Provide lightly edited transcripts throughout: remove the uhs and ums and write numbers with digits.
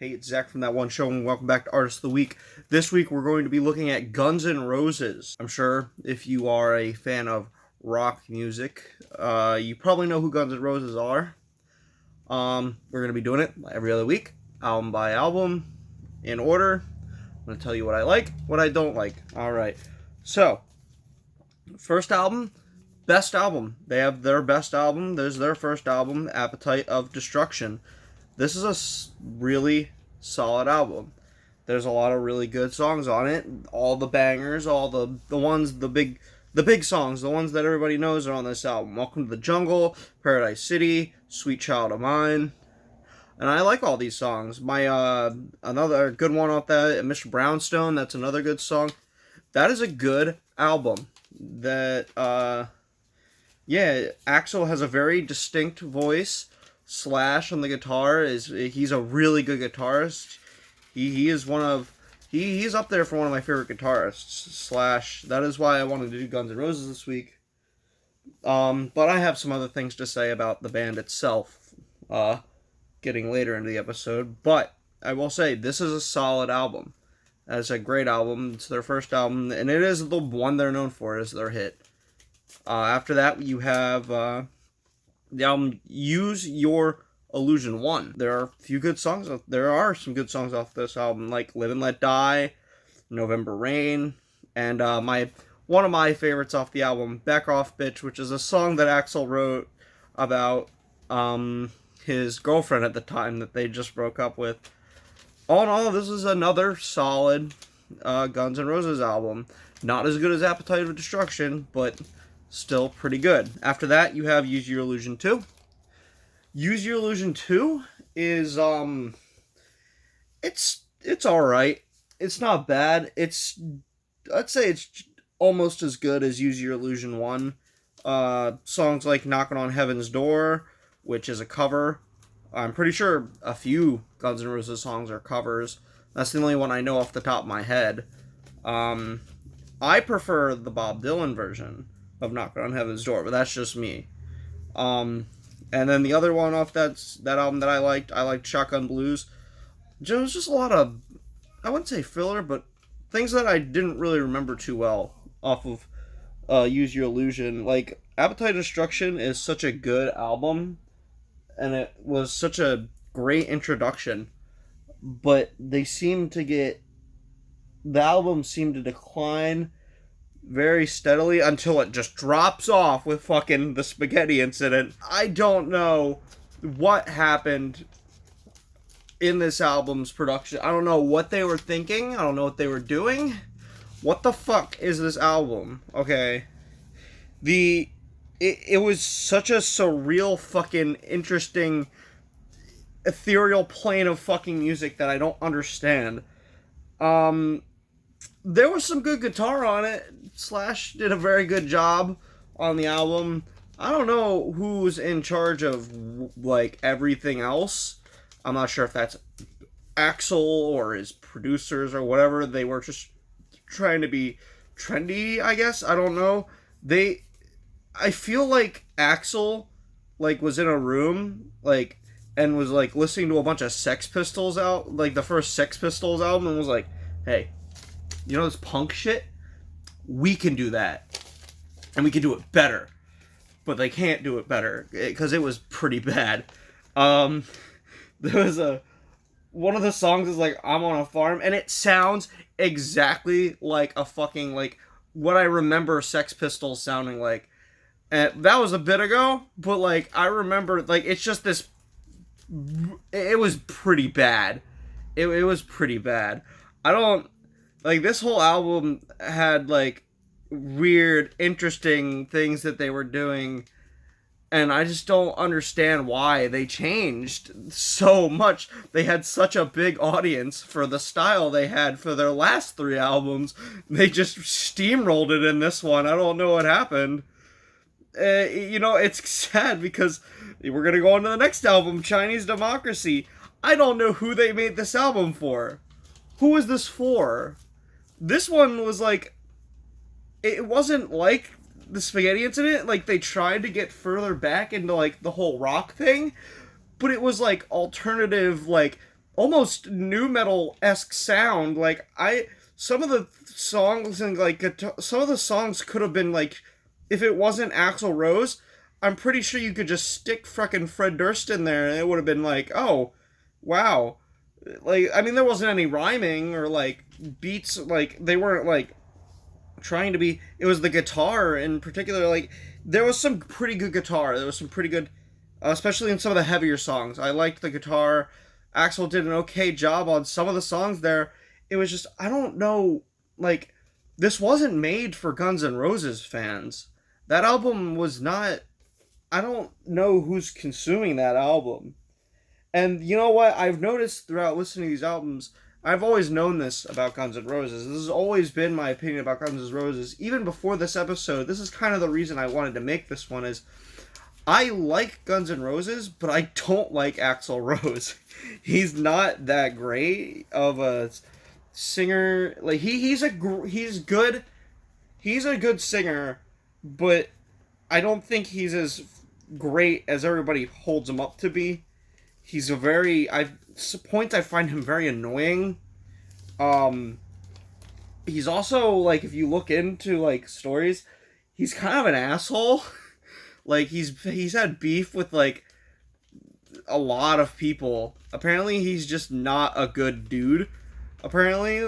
Hey, it's Zack from ThatOneShow, and welcome back to Artist of the Week. This week we're going to be looking at Guns N' Roses. I'm sure if you are a fan of rock music, you probably know who Guns N' Roses are. We're going to be doing it every other week, album by album, in order. I'm going to tell you what I like, what I don't like. Alright, so, first album, best album. They have their best album. There's their first album, Appetite of Destruction. This is a really solid album. There's a lot of really good songs on it. All the bangers, all the ones, the big songs, the ones that everybody knows are on this album. Welcome to the Jungle, Paradise City, Sweet Child of Mine. And I like all these songs. Another good one off that, Mr. Brownstone, that's another good song. That is a good album. Axl has a very distinct voice. Slash on the guitar he's a really good guitarist. He's up there for one of my favorite guitarists. Slash. That is why I wanted to do Guns N' Roses this week. But I have some other things to say about the band itself, getting later into the episode. But I will say this is a solid album. It's a great album. It's their first album, and it is the one they're known for, is their hit. After that, you have the album Use Your Illusion 1. There are a few good songs. There are some good songs off this album, like Live and Let Die, November Rain, and one of my favorites off the album, Back Off Bitch, which is a song that Axl wrote about his girlfriend at the time that they just broke up with. All in all, this is another solid Guns N' Roses album. Not as good as Appetite of Destruction, but still pretty good. After that, you have Use Your Illusion 2. Use Your Illusion 2 is, it's alright. It's not bad. I'd say it's almost as good as Use Your Illusion 1. Songs like Knocking on Heaven's Door, which is a cover. I'm pretty sure a few Guns N' Roses songs are covers. That's the only one I know off the top of my head. I prefer the Bob Dylan version of Knocking on Heaven's Door, but that's just me. And then the other one off that album that I liked Shotgun Blues. It was just a lot of, I wouldn't say filler, but things that I didn't really remember too well off of Use Your Illusion. Like, Appetite of Destruction is such a good album, and it was such a great introduction, but the album seemed to decline very steadily until it just drops off with fucking the spaghetti incident. I don't know what happened in this album's production. I don't know what they were thinking. I don't know what they were doing. What the fuck is this album? Okay. It was such a surreal, fucking interesting, ethereal plane of fucking music that I don't understand. There was some good guitar on it. Slash did a very good job on the album. I don't know who's in charge of, like, everything else. I'm not sure if that's Axl or his producers or whatever. They were just trying to be trendy, I guess. I don't know. I feel like Axl, like, was in a room, like, and was, like, listening to a bunch of Sex Pistols like, the first Sex Pistols album, and was like, hey, you know this punk shit? We can do that. And we can do it better. But they can't do it better, because it was pretty bad. There was one of the songs is like, I'm on a farm, and it sounds exactly like a fucking, like, what I remember Sex Pistols sounding like. And that was a bit ago, but, like, I remember, like, it's just this, it was pretty bad. It was pretty bad. This whole album had, like, weird, interesting things that they were doing, and I just don't understand why they changed so much. They had such a big audience for the style they had for their last 3 albums. They just steamrolled it in this one. I don't know what happened. It's sad because we're going to go on to the next album, Chinese Democracy. I don't know who they made this album for. Who is this for? This one was like, it wasn't like the spaghetti incident. Like, they tried to get further back into, like, the whole rock thing, but it was like alternative, like, almost new metal-esque sound. Like some of the songs and like some of the songs could have been like, if it wasn't Axl Rose, I'm pretty sure you could just stick fucking Fred Durst in there and it would have been like, oh, wow. Like, I mean, there wasn't any rhyming or like beats. Like, they weren't like trying to be. It was the guitar in particular. Like, there was some pretty good guitar. There was some pretty good, especially in some of the heavier songs. I liked the guitar. Axel did an okay job on some of the songs there. It was just, I don't know, like, this wasn't made for Guns N' Roses fans. That album was not. I don't know who's consuming that album. And you know what? I've noticed throughout listening to these albums, I've always known this about Guns N' Roses. This has always been my opinion about Guns N' Roses. Even before this episode, this is kind of the reason I wanted to make this one is I like Guns N' Roses, but I don't like Axl Rose. He's not that great of a singer. Like he's good. He's a good singer, but I don't think he's as great as everybody holds him up to be. He's a very points I find him very annoying. Um he's also like, if you look into like stories, he's kind of an asshole. Like he's had beef with like a lot of people. Apparently he's just not a good dude. Apparently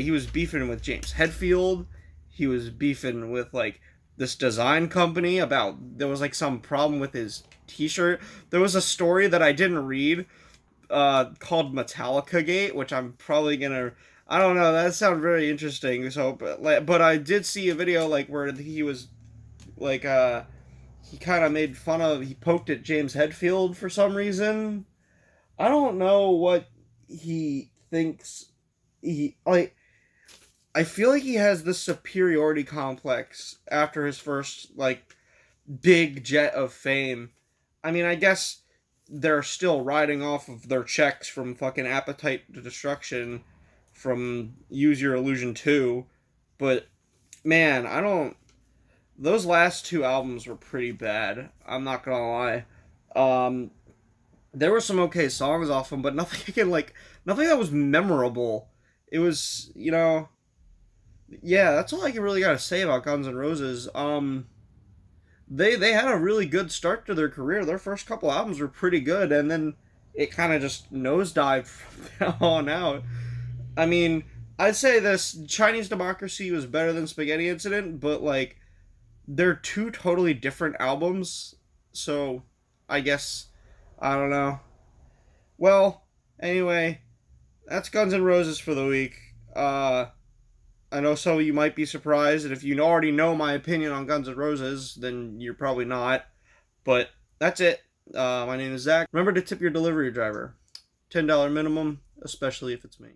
he was beefing with James Hetfield. He was beefing with like this design company about, there was like some problem with his t-shirt. There was a story that I didn't read called Metallica Gate, which I'm probably gonna, I don't know, that sounds very interesting. So but I did see a video like where he was like he kind of made fun of, he poked at James Hetfield for some reason. I don't know what he thinks. He like, I feel like he has this superiority complex after his first like big jet of fame. I mean, I guess they're still riding off of their checks from fucking Appetite to Destruction, from Use Your Illusion 2, but man, I don't, those last two albums were pretty bad. I'm not gonna lie. Um, there were some okay songs off them, but nothing again, like nothing that was memorable. It was, yeah, that's all I can really gotta say about Guns N' Roses. They had a really good start to their career. Their first couple albums were pretty good, and then it kind of just nosedived from now on out. I mean, I'd say this Chinese Democracy was better than Spaghetti Incident, but like they're two totally different albums. So I guess I don't know. Well, anyway, that's Guns N' Roses for the week. I know some of you might be surprised, and if you already know my opinion on Guns N' Roses, then you're probably not. But that's it. My name is Zack. Remember to tip your delivery driver. $10 minimum, especially if it's me.